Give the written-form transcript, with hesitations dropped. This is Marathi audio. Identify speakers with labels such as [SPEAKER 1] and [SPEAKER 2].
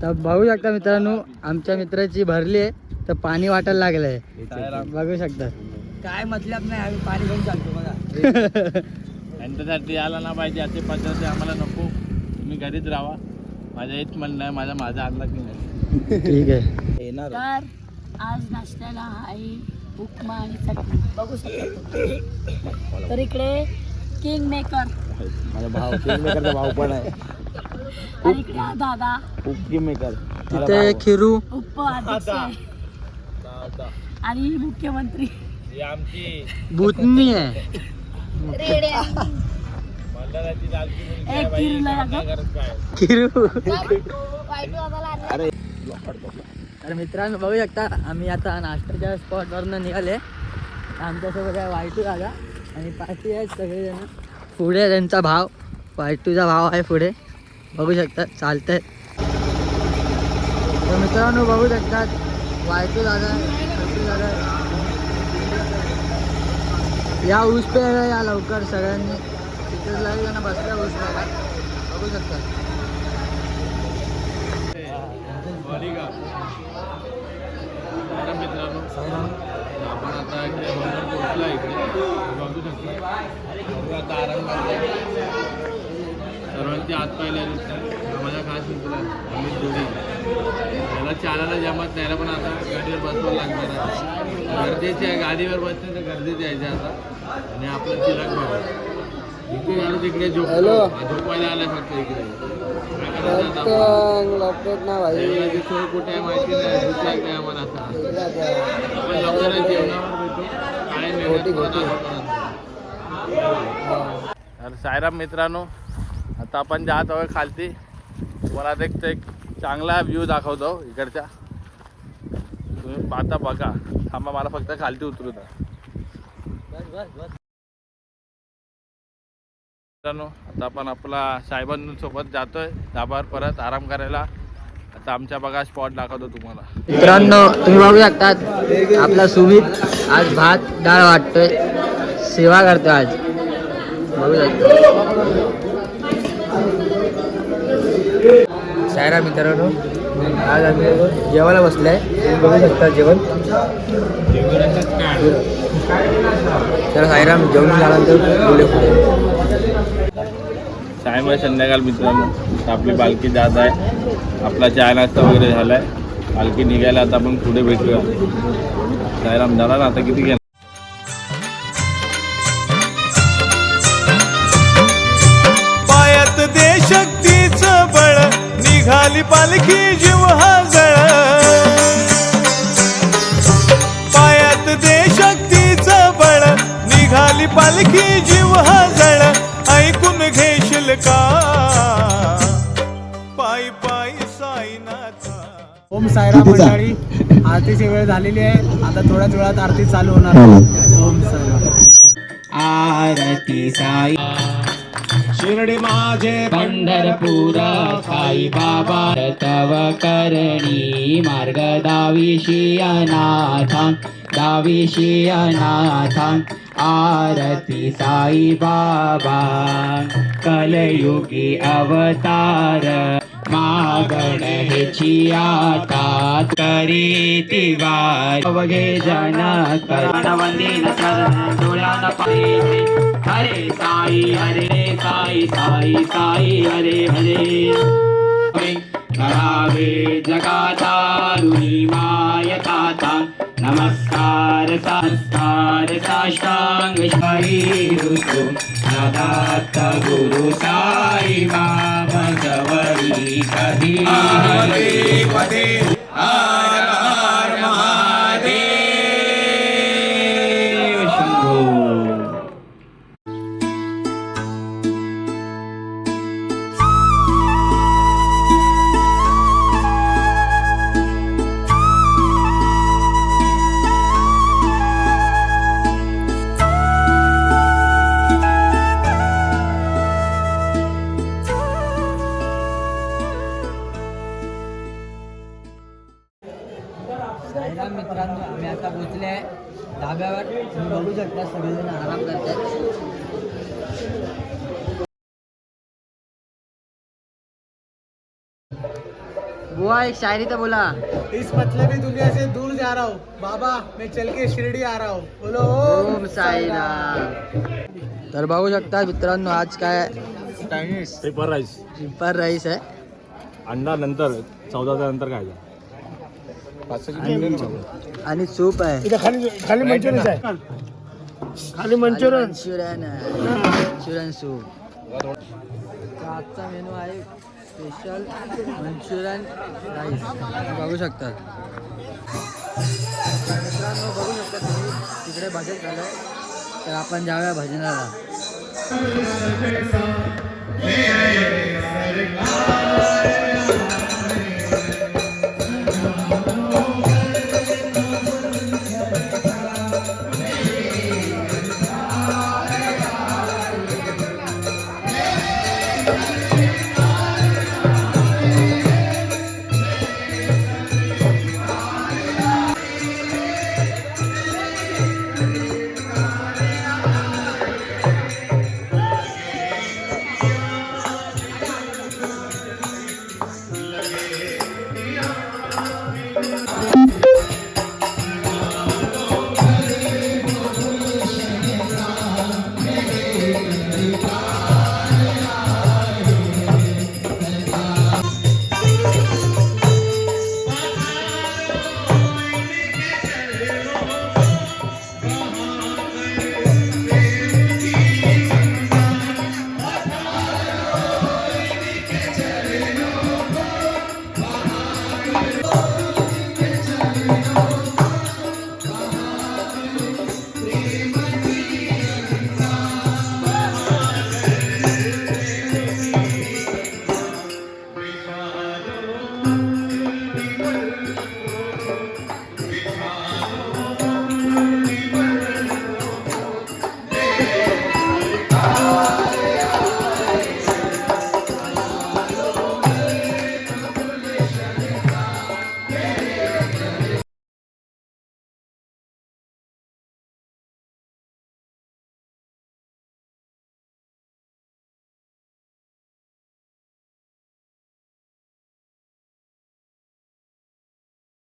[SPEAKER 1] तर बघू शकता मित्रांनो, आमच्या मित्राची भरली आहे तर पाणी वाटायला लागलंय. बघू शकता
[SPEAKER 2] काय मतलब नाही, आम्ही पाणी घेऊन चालतो बघा.
[SPEAKER 3] यांच्यासाठी यायला ना पाहिजे असे पद्धती आम्हाला नको. तुम्ही घरीच राहा. माझं हेच म्हणणं आहे, माझा अंदाज नाही.
[SPEAKER 1] ठीक आहे.
[SPEAKER 2] येणार
[SPEAKER 4] तर आज नाश्त्याला आहे उपमा आणि चटणी बघू शकता. तर इकडे किंग मेकर
[SPEAKER 2] माझा भाऊ किंग मेकरचा भाऊ पण आहे.
[SPEAKER 4] आणि इकडे हा दादा
[SPEAKER 2] किंग मेकर
[SPEAKER 1] तिथे खिरू
[SPEAKER 4] उपाध्यक्ष आणि मुख्यमंत्री
[SPEAKER 3] ही आमची
[SPEAKER 1] भूतनी आहे.
[SPEAKER 3] मंडळाची लालकी मुलगी
[SPEAKER 4] एक
[SPEAKER 3] आहे बाई.
[SPEAKER 4] किरूला
[SPEAKER 3] काम नाही करत काय.
[SPEAKER 1] खिरू.
[SPEAKER 2] अरे
[SPEAKER 1] तर मित्रांनो बघू शकता, आम्ही आता नाश्त्याच्या स्पॉटवरनं निघाले. आमच्यासोबत आहे वायटू दादा आणि पाठी आहेत सगळेजण. पुढे त्यांचा भाव, वायटूचा भाव आहे पुढे. बघू शकता चालतंय. तर मित्रांनो बघू शकतात वायटू दादा, वायटू दादा या ऊस प्यायला या लवकर सगळ्यांनी. तिथे लागेल बसल्या ऊस प्यायला. बघू शकतात.
[SPEAKER 3] मित्रांनो आपण आता इकडे पोहोचला. इकडे बघू शकतो. आता आराम करतो. सर्वांची हात पाहिल्या माझा खास मित्र अमित जोडी. याला चालायला जमत नाही, पण आता गाडीवर बसवायला लागणार आहे. गरजेचे आहे, गाडीवर बसणे तर गरजेचे आहे आता. आणि आपलं चिराग बघा इथे झालं तिकडे झोपायला आलाय फक्त इकडे. सोय कुठे आहे माहिती नाही. भूक लागते आम्हाला आता. आपण लवकरच जेवणावर भेटू. काय तर सायराम मित्रांनो, आता आपण जात आहोत खालती. तुम्हाला आता एक चांगला व्ह्यू दाखवतो इकडच्या. तुम्ही आता बघा. थांबा, मला फक्त खालती उतरू द्या. मित्रांनो आता आपण आपला साहेबांसोबत जातोय धाबावर परत आराम करायला. आता आमच्या बघा स्पॉट दाखवतो तुम्हाला.
[SPEAKER 1] मित्रांनो तुम्ही बघू शकतात आपला सुमित आज भात डाळ वाटतोय, सेवा करतोय आज. बघू शकता सायरा मित्रांनो, आज आम्ही जेवायला बसलाय. तुम्ही बघू शकता जेवण. तर सायराम जेवण झाल्यानंतर बोलले पुढे.
[SPEAKER 3] सायंकाळ संध्याकाळ मित्रांनो आपली पालखी जात आहे. आपला चहा नाश्ता वगैरे झाला आहे. पालखी निघायला आता आपण पुढे भेटूया. सायराम झाला ना, आता किती घेणार.
[SPEAKER 5] पायात देशक्तीचं बळ निघाली पालखी जीव हा जळ. पायात देशक्तीचं बळ निघाली पालखी जीव हा जळ. ऐकून घेशील का पायी पायी साईनाथा.
[SPEAKER 2] ओम साईराम मंडळी, आरतीची वेळ झालेली आहे. आता थोड्याच वेळात आरती चालू होणार. ओम साईराम.
[SPEAKER 6] आरती साई शिर्डी माझे पंढरपूर साई बाबा तव करणी मार्ग दाविशी अनाथा दाविशी अनाथा. आरती साई बाबा कलयुगी अवतार मागण हेची आता करीती वार. अवघे जन करणवंदीन चरण डोळ्यान पाहिजे. हरे साई हरे साई साई साई हरे हरे. करावे जगातारुणी मायताता. नमस्कार संस्कार साष्टांग शाही ऋतू. नदात गुरु साई बाबा जवळी कधी. महादेव हर हर महादेव शंभो.
[SPEAKER 1] साईराम मित्रांनो, आम्ही आता पोचले आहे धाब्यावर. तुम्ही बघू शकता सगळेजण आराम करतात. बुआ एक शायरी तो बोला.
[SPEAKER 2] इस मतलबी दुनिया से दूर जा रहा हूँ बाबा, मैं चल के शिरडी आ रहा हूँ. बोलो
[SPEAKER 1] ओम साईराम. तर बघू शकता मित्रांनो आज काय
[SPEAKER 3] पेपर राईस
[SPEAKER 1] पेपर राईस आहे
[SPEAKER 3] अंडा नंतर 14 नंतर खायचा.
[SPEAKER 1] आणि सूप आहे.
[SPEAKER 2] खाली मंचुरियन आहे. खाली
[SPEAKER 1] मंचुरियन सूप. तर आजचा मेनू आहे स्पेशल मंचुरियन राईस. बघू शकता मित्रांनो, बघू शकता तुम्ही तिकडे भजन झालं तर आपण जाऊया भजनाला.